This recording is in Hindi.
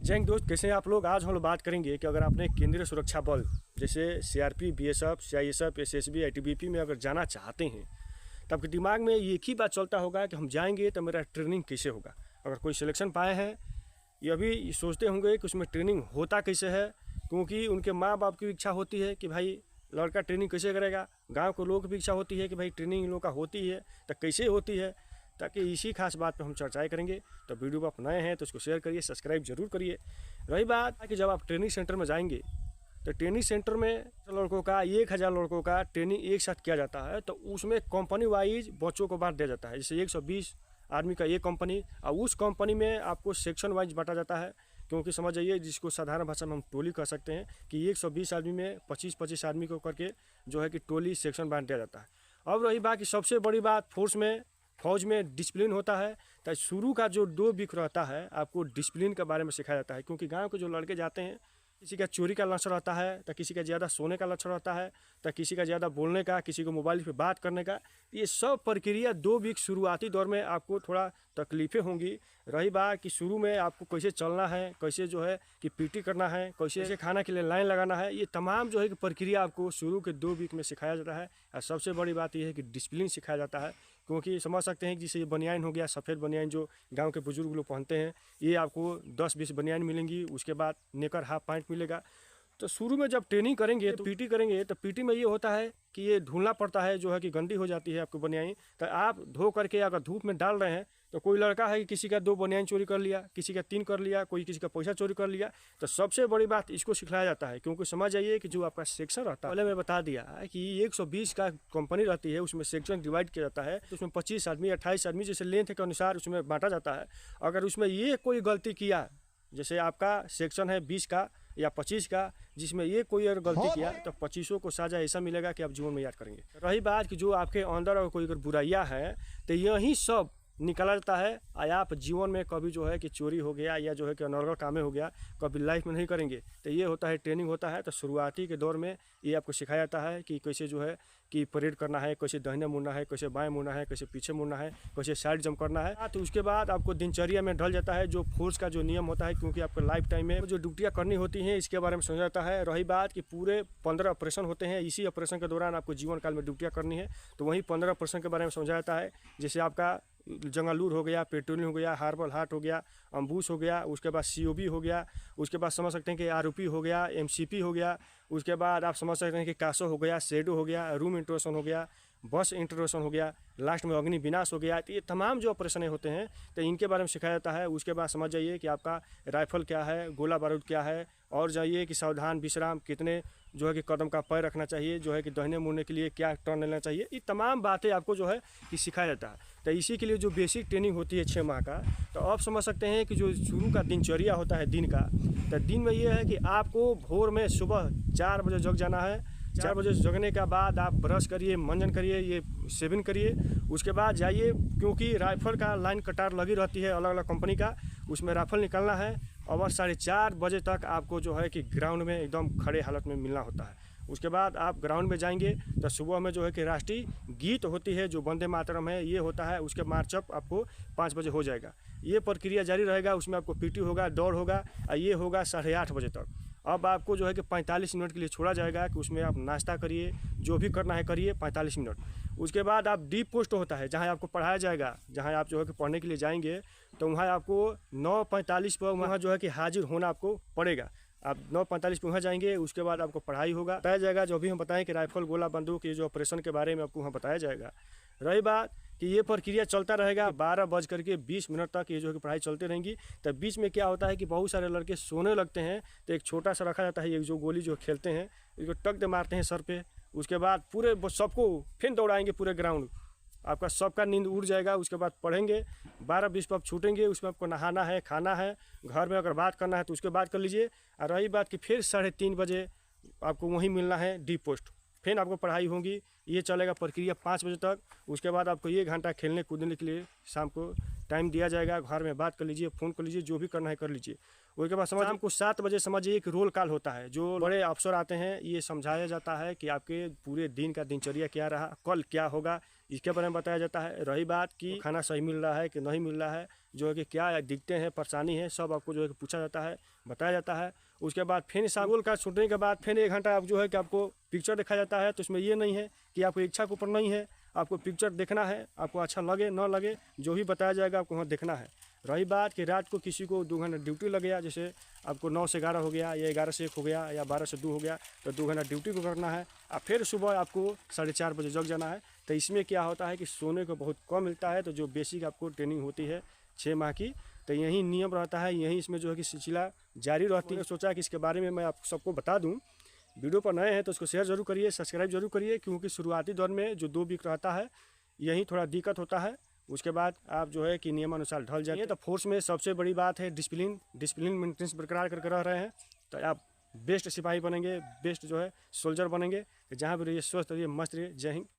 जय हिंद दोस्त, कैसे हैं आप लोग। आज हम लोग बात करेंगे कि अगर आपने केंद्रीय सुरक्षा बल जैसे CRP, BSF, CISF, SSB, ITBP में अगर जाना चाहते हैं तो आपके दिमाग में एक ही बात चलता होगा कि हम जाएंगे तो मेरा ट्रेनिंग कैसे होगा। अगर कोई सिलेक्शन पाए हैं ये भी सोचते होंगे कि उसमें ट्रेनिंग होता कैसे है, क्योंकि उनके माँ बाप की इच्छा होती है कि भाई लड़का ट्रेनिंग कैसे करेगा। गाँव के लोग की इच्छा होती है कि भाई ट्रेनिंग इन लोग का होती है तो कैसे होती है। ताकि इसी खास बात पे हम चर्चाएं करेंगे। तो वीडियो पर आप नए हैं तो इसको शेयर करिए, सब्सक्राइब जरूर करिए। रही बात कि जब आप ट्रेनिंग सेंटर में जाएंगे तो ट्रेनिंग सेंटर में लड़कों का 1000 लड़कों का ट्रेनिंग एक साथ किया जाता है। तो उसमें कंपनी वाइज बच्चों को बांट दिया जाता है। जैसे 120 आदमी का एक कंपनी, और उस कंपनी में आपको सेक्शन वाइज बांटा जाता है। क्योंकि समझ जाइए, जिसको साधारण भाषा में हम टोली कह सकते हैं कि 120 आदमी में 25-25 आदमी को करके जो है कि टोली सेक्शन बांट दिया जाता है। अब रही बात कि सबसे बड़ी बात फौज में डिसिप्लिन होता है। तो शुरू का जो 2 वीक रहता है आपको डिसिप्लिन के बारे में सिखाया जाता है। क्योंकि गांव के जो लड़के जाते हैं, किसी का चोरी का लक्षण रहता है, तो किसी का ज़्यादा सोने का लक्षण रहता है, तो किसी का ज़्यादा बोलने का, किसी को मोबाइल पे बात करने का। ये सब प्रक्रिया 2 वीक शुरुआती दौर में आपको थोड़ा तकलीफ़ें होंगी। रही बात कि शुरू में आपको कैसे चलना है, कैसे जो है कि पीटी करना है, कैसे खाना के लिए लाइन लगाना है, ये तमाम जो है कि प्रक्रिया आपको शुरू के 2 वीक में सिखाया जाता है। और सबसे बड़ी बात यह है कि डिसिप्लिन सिखाया जाता है। क्योंकि समझ सकते हैं कि जैसे ये बनियान हो गया, सफ़ेद बनियान जो गांव के बुजुर्ग लोग पहनते हैं, ये आपको 10-20 बनियान मिलेंगी। उसके बाद नेकर हाफ पैंट मिलेगा। तो शुरू में जब ट्रेनिंग करेंगे तो पीटी करेंगे, तो पीटी में ये होता है कि ये ढूंढना पड़ता है, जो है कि गंदी हो जाती है आपको बनियान। तो आप धो करके अगर धूप में डाल रहे हैं तो कोई लड़का है कि किसी का 2 बनियान चोरी कर लिया, किसी का 3 कर लिया, कोई किसी का पैसा चोरी कर लिया। तो सबसे बड़ी बात इसको सिखाया जाता है। क्योंकि समझ जाइए कि जो आपका सेक्शन रहता है, पहले मैं बता दिया कि 120 का कंपनी रहती है, उसमें सेक्शन डिवाइड किया जाता है। तो उसमें 25 आदमी, 28 आदमी जैसे लेंथ के अनुसार उसमें बांटा जाता है। अगर उसमें ये कोई गलती किया, जैसे आपका सेक्शन है 20 का या 25 का, जिसमें ये कोई अगर गलती किया तो 25 को सजा ऐसा मिलेगा कि आप जीवन में याद करेंगे। रही बात कि जो आपके अंदर अगर कोई अगर बुराइयां हैं तो यही सब निकाला जाता है। आप जीवन में कभी जो है कि चोरी हो गया या जो है कि अनर्गल कामें हो गया, कभी लाइफ में नहीं करेंगे। तो ये होता है, ट्रेनिंग होता है। तो शुरुआती के दौर में ये आपको सिखाया जाता है कि कैसे जो है कि परेड करना है, कैसे दाहिने मुड़ना है, कैसे बाएं मुड़ना है, कैसे पीछे मुड़ना है, कैसे साइड जंप करना है। तो उसके बाद आपको दिनचर्या में ढल जाता है जो फोर्स का जो नियम होता है। क्योंकि आपको लाइफ टाइम में जो ड्यूटियाँ करनी होती हैं इसके बारे में समझा जाता है। रही बात कि पूरे 15 ऑपरेशन होते हैं, इसी ऑपरेशन के दौरान आपको जीवन काल में ड्यूटियाँ करनी है। तो वहीं 15 ऑपरेशन के बारे में समझाया जाता है। जैसे आपका जंगालूर हो गया, पेट्रोलिंग हो गया, हार्बल हाट हो गया, अम्बूस हो गया, उसके बाद सीओबी हो गया, उसके बाद समझ सकते हैं कि आरओपी हो गया, एमसीपी हो गया, उसके बाद आप समझ सकते हैं कि कासो हो गया, शेडो हो गया, रूम इंट्रोशन हो गया, बस इंट्रोशन हो गया, लास्ट में अग्नि विनाश हो गया। तो ये तमाम जो ऑपरेशन होते हैं तो इनके बारे में सिखाया जाता है। उसके बाद समझ जाइए कि आपका राइफल क्या है, गोला बारूद क्या है, और जाइए कि सावधान विश्राम कितने जो है कि कदम का पैर रखना चाहिए, जो है कि दाहिने मुड़ने के लिए क्या टर्न लेना चाहिए। ये तमाम बातें आपको जो है कि सिखाया जाता है। तो इसी के लिए जो बेसिक ट्रेनिंग होती है 6 माह का, तो आप समझ सकते हैं कि जो शुरू का दिनचर्या होता है दिन का, तो दिन में ये है कि आपको भोर में सुबह 4 बजे जग जाना है। 4 बजे जगने के बाद आप ब्रश करिए, मंजन करिए, ये शेविंग करिए। उसके बाद जाइए, क्योंकि राइफल का लाइन कटार लगी रहती है अलग अलग कंपनी का, उसमें राइफल निकालना है। और 4:30 बजे तक आपको जो है कि ग्राउंड में एकदम खड़े हालत में मिलना होता है। उसके बाद आप ग्राउंड में जाएंगे तो सुबह में जो है कि राष्ट्रीय गीत होती है जो वंदे मातरम है, ये होता है। उसके मार्चअप आपको 5 बजे हो जाएगा। ये प्रक्रिया जारी रहेगा। उसमें आपको पीटी होगा, दौड़ होगा, और ये होगा 8:30 बजे तक। अब आपको जो है कि 45 मिनट के लिए छोड़ा जाएगा कि उसमें आप नाश्ता करिए, जो भी करना है करिए 45 मिनट। उसके बाद आप डीप पोस्ट होता है जहां आपको पढ़ाया जाएगा, जहां आप जो है कि पढ़ने के लिए जाएंगे। तो वहां आपको 9:45 पर वहां जो है कि हाजिर होना आपको पड़ेगा। आप 9:45 पे वहाँ जाएंगे। उसके बाद आपको पढ़ाई होगा, बताया जाएगा जो भी हम बताएं कि राइफल, गोला, बंदूक, ये जो ऑपरेशन के बारे में आपको वहाँ बताया जाएगा। रही बात कि ये प्रक्रिया चलता रहेगा 12:20 तक ये जो है कि पढ़ाई चलती रहेंगी। तो बीच में क्या होता है कि बहुत सारे लड़के सोने लगते हैं, तो एक छोटा सा रखा जाता है, ये जो गोली जो खेलते हैं इसको टक दे मारते हैं सर पे। उसके बाद पूरे सबको फिर दौड़ाएंगे पूरे ग्राउंड, आपका सबका नींद उड़ जाएगा। उसके बाद पढ़ेंगे 12:20 पर आप छूटेंगे। उसमें आपको नहाना है, खाना है, घर में अगर बात करना है तो उसके बाद कर लीजिए। और रही बात कि फिर 3:30 बजे आपको वहीं मिलना है डीप पोस्ट, फिर आपको पढ़ाई होगी। ये चलेगा प्रक्रिया 5 बजे तक। उसके बाद आपको 1 घंटा खेलने कूदने के लिए शाम को टाइम दिया जाएगा। घर में बात कर लीजिए, फ़ोन कर लीजिए, जो भी करना है कर लीजिए। उसके बाद समझ शाम को 7 बजे समझिए एक रोल कॉल होता है। जो बड़े अफसर आते हैं, ये समझाया जाता है कि आपके पूरे दिन का दिनचर्या क्या रहा, कल क्या होगा, इसके बारे में बताया जाता है। रही बात कि खाना सही मिल रहा है कि नहीं मिल रहा है, जो है कि क्या दिक्कतें हैं, परेशानी है, सब आपको जो है कि पूछा जाता है, बताया जाता है। उसके बाद फिर स्कूल का छूटने के बाद फिर 1 घंटा आप जो है कि आपको पिक्चर दिखाया जाता है। तो उसमें ये नहीं है कि आपको इच्छा के ऊपर नहीं है, आपको पिक्चर देखना है, आपको अच्छा लगे न लगे, जो भी बताया जाएगा आपको वहाँ देखना है। रही बात कि रात को किसी को 2 घंटा ड्यूटी लग गया, जैसे आपको 9 से 11 हो गया या 11 से 1 हो गया या 12 से 2 हो गया, तो 2 घंटा ड्यूटी को करना है और फिर सुबह आपको 4:30 बजे जग जाना है। तो इसमें क्या होता है कि सोने को बहुत कम मिलता है। तो जो बेसिक आपको ट्रेनिंग होती है 6 माह की, तो यही नियम रहता है, यही इसमें जो है कि सिलसिला जारी रहती है। सोचा कि इसके बारे में मैं आप सबको बता दूं। वीडियो पर नए हैं तो उसको शेयर जरूर करिए, सब्सक्राइब जरूर करिए, क्योंकि शुरुआती दौर में जो 2 वीक रहता है यही थोड़ा दिक्कत होता है। उसके बाद आप जो है कि नियमानुसार ढल जाइए। तो फोर्स में सबसे बड़ी बात है डिसिप्लिन मेंटेनेंस बरकरार करके रह रहे हैं, तो आप बेस्ट सिपाही बनेंगे, बेस्ट जो है सोल्जर बनेंगे। जहाँ भी रहिए स्वस्थ रहिए, मस्त रहिए। जय हिंद।